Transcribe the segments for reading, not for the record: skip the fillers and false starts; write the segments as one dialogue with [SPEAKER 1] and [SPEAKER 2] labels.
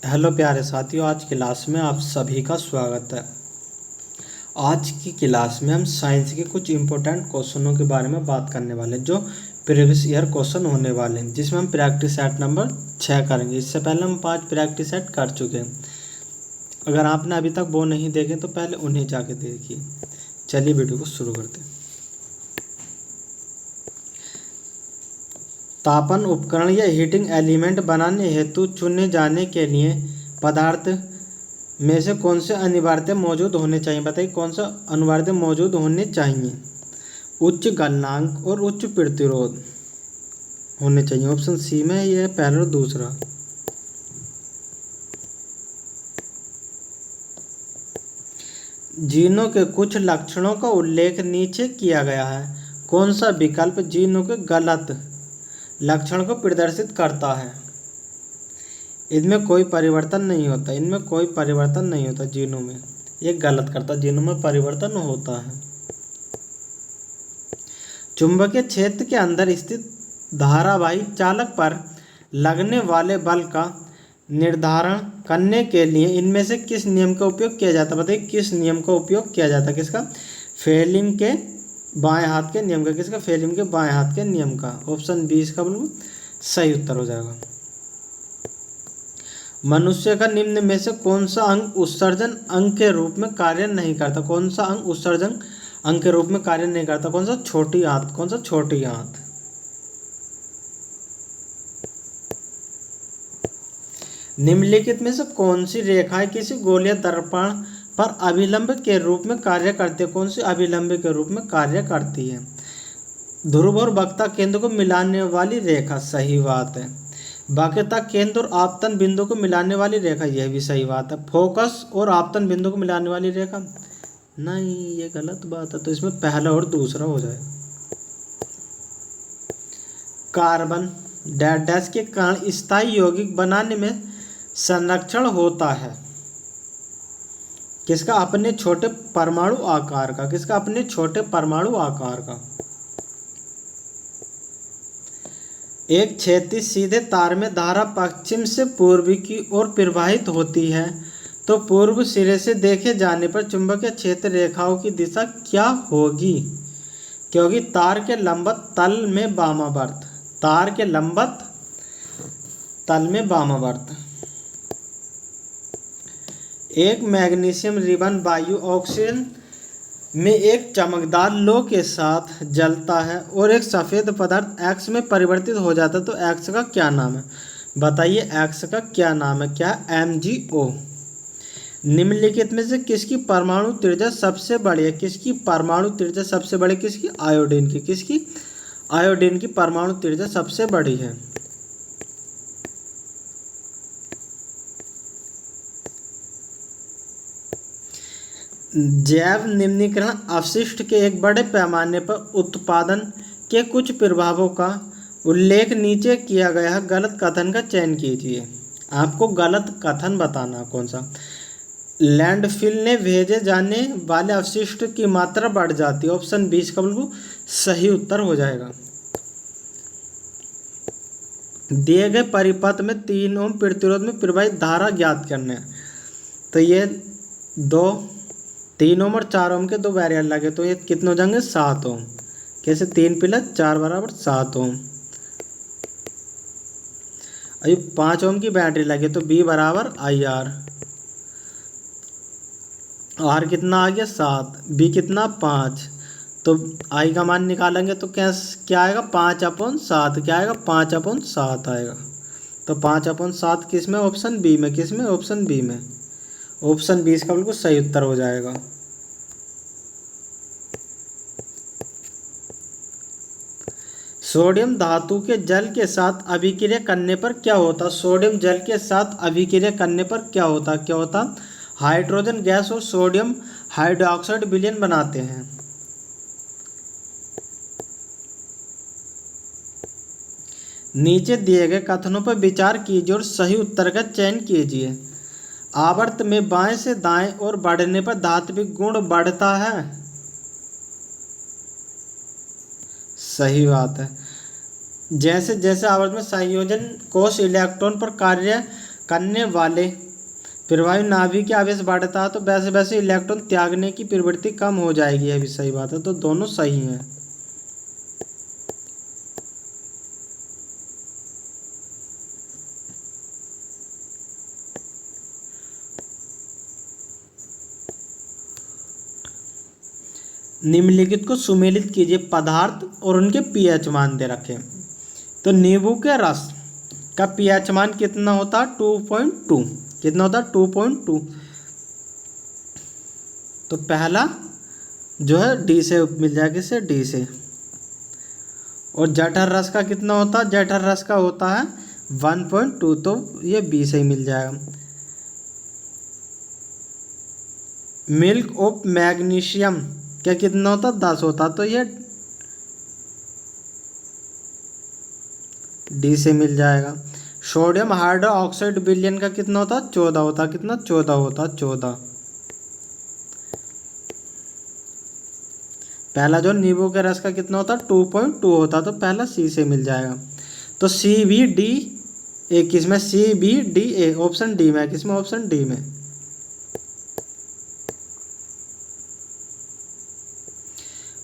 [SPEAKER 1] Hello प्यारे साथियों, आज क्लास में आप सभी का स्वागत है। आज की क्लास में हम साइंस के कुछ इम्पोर्टेंट क्वेश्चनों के बारे में बात करने वाले हैं जो प्रीवियस ईयर क्वेश्चन होने वाले हैं, जिसमें हम प्रैक्टिस सेट नंबर 6 करेंगे। इससे पहले हम 5 प्रैक्टिस सेट कर चुके हैं। अगर आपने अभी तक वो नहीं देखे तो पहले उन्हें जाके देखिए। चलिए वीडियो को शुरू करते हैं। तापन उपकरण या हीटिंग एलिमेंट बनाने हेतु चुने जाने के लिए पदार्थ में से कौन से अनिवार्यता मौजूद होने चाहिए? बताइए कौन सा अनिवार्यता मौजूद होने चाहिए? उच्च गलनांक और उच्च प्रतिरोध होने चाहिए। ऑप्शन सी में यह पहला और दूसरा। जीनों के कुछ लक्षणों का उल्लेख नीचे किया गया है। कौन सा विकल्प जीनों के गलत लक्षण को प्रदर्शित करता है? इनमें कोई परिवर्तन नहीं होता, इनमें कोई परिवर्तन नहीं होता जीनों में। ये गलत करता, जीनों में परिवर्तन होता है। चुंबकीय क्षेत्र के अंदर स्थित धारावाही चालक पर लगने वाले बल का निर्धारण करने के लिए इनमें से किस नियम का उपयोग किया जाता है? बताइए किस नियम का उपयोग किया जाता है? किसका? फेलिंग के बाएं हाथ के नियम का। किसका? फेलिंग के बाएं हाथ के नियम का। ऑप्शन बी इसका बिल्कुल सही उत्तर हो जाएगा। मनुष्य का निम्न में से कौन सा अंग उत्सर्जन अंग के रूप में कार्य नहीं करता? कौन सा अंग उत्सर्जन अंग के रूप में कार्य नहीं करता? कौन सा? छोटी आंत। कौन सा? छोटी आंत। निम्नलिखित में से कौन सी रेखाएं किसी गोलीय दर्पण पर अभिलंब के रूप में कार्य करती है? कौन सी अभिलंब के रूप में कार्य करती है? ध्रुव और वक्रता केंद्र को मिलाने वाली रेखा। सही बात है। वक्रता केंद्र और आपतन बिंदु को मिलाने वाली रेखा। यह भी सही बात है। फोकस और आपतन बिंदु को मिलाने वाली रेखा। नहीं, ये गलत बात है। तो इसमें पहला और दूसरा हो जाए। कार्बन डैश के कारण स्थायी यौगिक बनाने में संरक्षण होता है। किसका? अपने छोटे परमाणु आकार का। किसका? अपने छोटे परमाणु आकार का। एक क्षैतिज सीधे तार में धारा पश्चिम से पूर्व की ओर प्रवाहित होती है, तो पूर्व सिरे से देखे जाने पर चुंबकीय क्षेत्र रेखाओं की दिशा क्या होगी? क्योंकि तार के लंबवत तल में वामावर्त। तार के लंबवत तल में वामावर्त। एक मैग्नीशियम रिबन वायु ऑक्सीजन में एक चमकदार लौ के साथ जलता है और एक सफ़ेद पदार्थ एक्स में परिवर्तित हो जाता है, तो एक्स का क्या नाम है? बताइए एक्स का क्या नाम है? क्या? MgO। निम्नलिखित में से किसकी परमाणु त्रिज्या सबसे बड़ी है? किसकी परमाणु त्रिज्या सबसे बड़ी? किसकी? आयोडीन की। किसकी? आयोडीन की परमाणु त्रिज्या सबसे बड़ी है। जैव निम्नीकरण अपशिष्ट के एक बड़े पैमाने पर उत्पादन के कुछ प्रभावों का उल्लेख नीचे किया गया है। गलत कथन का चयन कीजिए। आपको गलत कथन बताना कौन सा? लैंडफिल ने भेजे जाने वाले अपशिष्ट की मात्रा बढ़ जाती है। ऑप्शन 20 का बिल्कुल सही उत्तर हो जाएगा। दिए गए परिपथ में 3 ओम प्रतिरोध में प्रवाहित धारा ज्ञात करने। तो ये 3 ओम और 4 ओम के 2 बैरियर लगे, तो ये कितने हो जाएंगे? 7 ओम। कैसे? 3 + 4 = 7 ओम। अभी 5 ओम की बैटरी लगे तो B = IR। R कितना आ गया? 7। B कितना? 5। तो I का मान निकालेंगे तो क्या आएगा? 5/7। क्या आएगा? 5/7 आएगा। तो 5/7 किस में? ऑप्शन बी में। किस में? ऑप्शन बी में। ऑप्शन 20 का बिल्कुल सही उत्तर हो जाएगा। सोडियम धातु के जल के साथ अभिक्रिया करने पर क्या होता? सोडियम जल के साथ अभिक्रिया करने पर क्या होता? क्या होता? हाइड्रोजन गैस और सोडियम हाइड्रोक्साइड विलयन बनाते हैं। नीचे दिए गए कथनों पर विचार कीजिए और सही उत्तर का चयन कीजिए। आवर्त में बाएं से दाएं और बढ़ने पर धात्विक गुण बढ़ता है। सही बात है। जैसे जैसे आवर्त में संयोजन कोष इलेक्ट्रॉन पर कार्य करने वाले प्रवाही नाभिक की आवेश बढ़ता है तो वैसे वैसे इलेक्ट्रॉन त्यागने की प्रवृत्ति कम हो जाएगी। यह भी सही बात है, तो दोनों सही हैं। निम्नलिखित को सुमेलित कीजिए पदार्थ और उनके पीएच मान दे रखे। तो नींबू के रस का पीएच मान कितना होता है? 2.2। कितना होता है? 2.2। तो पहला जो है डी से मिल जाएगा, इससे डी से। और जठर रस का कितना होता है? जठर रस का होता है 1.2, तो ये बी से ही मिल जाएगा। मिल्क ऑफ मैग्नीशियम क्या कितना होता? 10 होता, तो ये डी से मिल जाएगा। सोडियम हाइड्रोक्साइड विलयन का कितना होता? 14 होता। कितना? 14 होता, 14। पहला जो नींबू के रस का कितना होता? 2.2 होता, तो पहला सी से मिल जाएगा। तो सी बी डी ए किसमें? C B D A, option D में। किसमें? ऑप्शन डी में।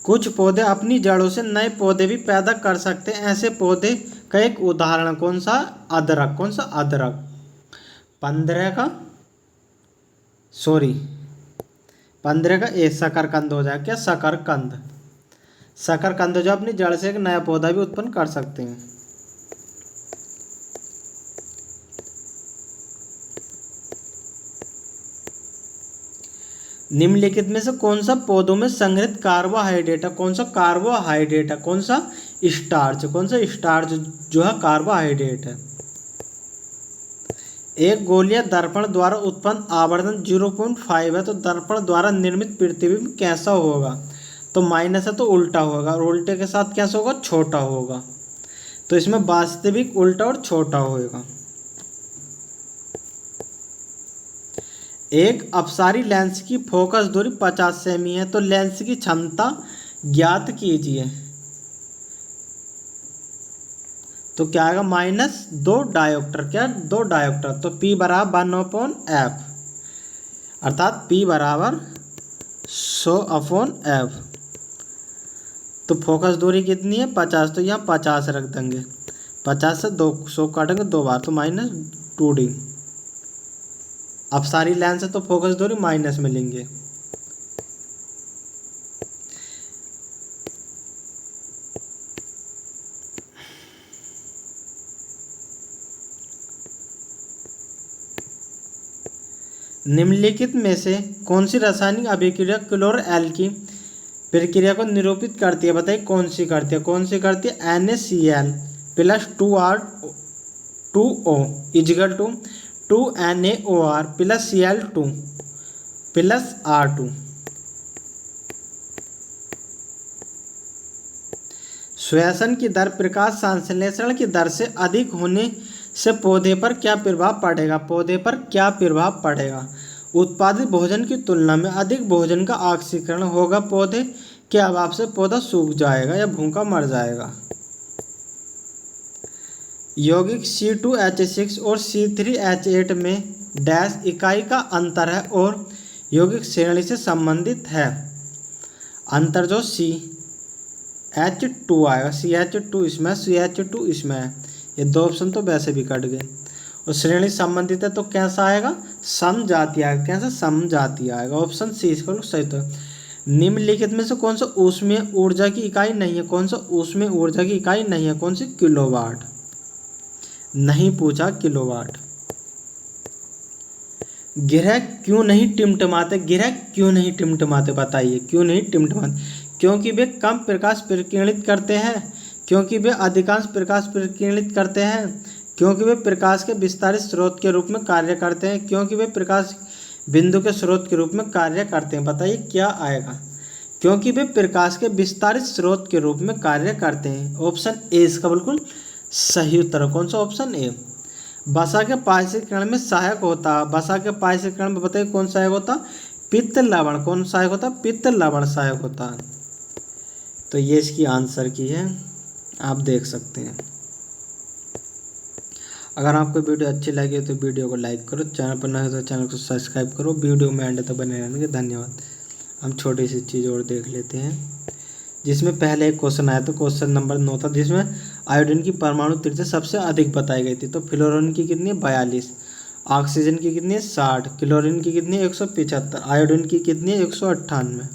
[SPEAKER 1] कुछ पौधे अपनी जड़ों से नए पौधे भी पैदा कर सकते हैं। ऐसे पौधे का एक उदाहरण कौन सा? अदरक। कौन सा? अदरक। 15 का ए शकरकंद हो जाएगा। क्या? शकरकंद। शकरकंद जो अपनी जड़ से एक नया पौधा भी उत्पन्न कर सकते हैं। निम्नलिखित में से कौन सा पौधों में संग्रहित कार्बोहाइड्रेट है? कौन सा कार्बोहाइड्रेट है? कौन सा? स्टार्च। कौन सा? स्टार्च जो है कार्बोहाइड्रेट है। एक गोलीय दर्पण द्वारा उत्पन्न आवर्धन 0.5 है, तो दर्पण द्वारा निर्मित प्रतिबिंब कैसा होगा? तो माइनस है तो उल्टा होगा, और उल्टे के साथ कैसा होगा? छोटा होगा। तो इसमें वास्तविक उल्टा और छोटा होगा। एक अपसारी लेंस की फोकस दूरी 50 सेमी है, तो लेंस की क्षमता ज्ञात कीजिए। तो क्या आएगा? -2 डायोप्टर। क्या? 2 डायोप्टर। तो P बराबर 1/f, अर्थात P बराबर 100/f। तो फोकस दूरी कितनी है? 50, तो यहाँ 50 रख देंगे। 50 से 200 काटेंगे 2 बार, तो -2d। अपसारी लेंस है तो फोकस दूरी माइनस में लेंगे। निम्नलिखित में से कौन सी रासायनिक अभिक्रिया क्लोरोएल्की प्रक्रिया को निरूपित करती है? बताइए कौन सी करती है? कौन सी करती है? NaCl plus 2R2O is equal to 2NaOR plus Cl2 plus R2। श्वसन की दर प्रकाश संश्लेषण की दर से अधिक होने से पौधे पर क्या प्रभाव पड़ेगा? पौधे पर क्या प्रभाव पड़ेगा? उत्पादित भोजन की तुलना में अधिक भोजन का ऑक्सीकरण होगा। पौधे के अभाव से पौधा सूख जाएगा या भूखा मर जाएगा। यौगिक C2H6 और C3H8 में डैश इकाई का अंतर है और यौगिक श्रेणी से संबंधित है। अंतर जो CH2 आएगा, CH2 इसमें, CH2 इसमें है। ये 2 ऑप्शन तो वैसे भी कट गए। और श्रेणी संबंधित है तो कैसा आएगा? समजातीय आएगा। कैसा? समजातीय आएगा। ऑप्शन सी इसका सही। तो निम्नलिखित में से कौन सा ऊष्मीय ऊर्जा की इकाई नहीं है? कौन सा ऊष्मीय ऊर्जा की इकाई नहीं है? कौन सी? किलोवाट। नहीं पूछा किलोवाट। गिरह क्यों नहीं टिमटिमाते? गिरह क्यों नहीं टिमटिमाते? बताइए क्यों नहीं टिमटिमाते? क्योंकि वे कम प्रकाश प्रकीर्णित करते हैं, क्योंकि वे अधिकांश प्रकाश प्रकीर्णित करते हैं, क्योंकि वे प्रकाश के विस्तारित स्रोत के रूप में कार्य करते हैं, क्योंकि वे प्रकाश बिंदु के स्रोत के रूप में कार्य करते हैं। बताइए क्या आएगा? क्योंकि वे प्रकाश के विस्तारित स्रोत के रूप में कार्य करते हैं। ऑप्शन ए इसका बिल्कुल सही उत्तर है। कौन सा? Option A. वसा के पायसीकरण में सहायक होता है। वसा के पायसीकरण में बताइए कौन सहायक होता? पित्त लवण। कौन सहायक होता? पित्त लवण सहायक होता है। तो ये इसकी आंसर की है, आप देख सकते हैं। अगर आपको वीडियो अच्छी लगी हो तो वीडियो को लाइक करो, चैनल पर नए हो तो चैनल को सब्सक्राइब करो। वीडियो में एंड तक बने रहने के धन्यवाद। हम छोटी सी चीज़ और देख लेते हैं, जिसमें पहले एक क्वेश्चन आया था, क्वेश्चन नंबर 9 था, जिसमें आयोडीन की परमाणु त्रिज्या सबसे अधिक बताई गई थी। तो फ्लोरीन की कितनी है 42, ऑक्सीजन की कितनी है 60, क्लोरीन की कितनी है 175, आयोडीन की कितनी है 198।